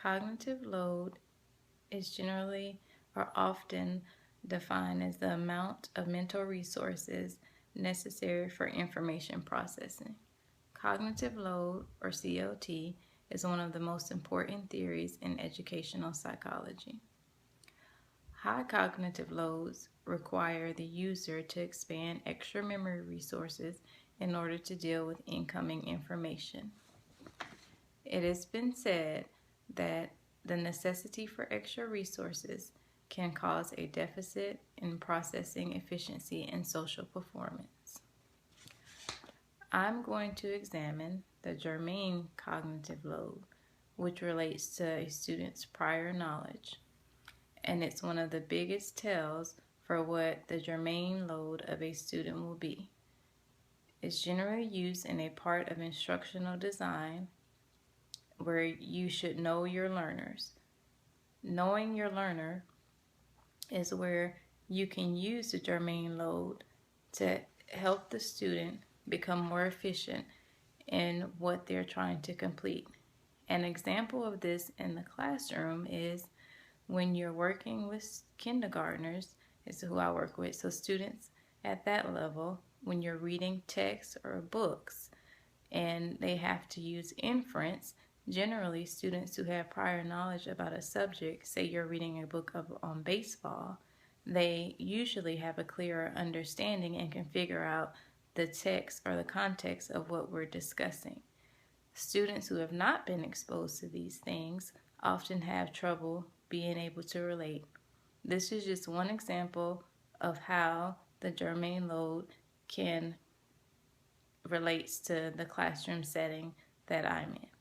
Cognitive load is generally or often defined as the amount of mental resources necessary for information processing. Cognitive load, or COT, is one of the most important theories in educational psychology. High cognitive loads require the user to expand extra memory resources in order to deal with incoming information. It has been said that the necessity for extra resources can cause a deficit in processing efficiency and social performance. I'm going to examine the germane cognitive load, which relates to a student's prior knowledge, and it's one of the biggest tells for what the germane load of a student will be. It's generally used in a part of instructional design where you should know your learners. Knowing your learner is where you can use the germane load to help the student become more efficient in what they're trying to complete. An example of this in the classroom is when you're working with kindergartners, is who I work with, so students at that level, when you're reading texts or books and they have to use inference, generally students who have prior knowledge about a subject, say you're reading a book on baseball, they usually have a clearer understanding and can figure out the text or the context of what we're discussing. Students who have not been exposed to these things often have trouble being able to relate. This is just one example of how the germane load can relates to the classroom setting that I'm in.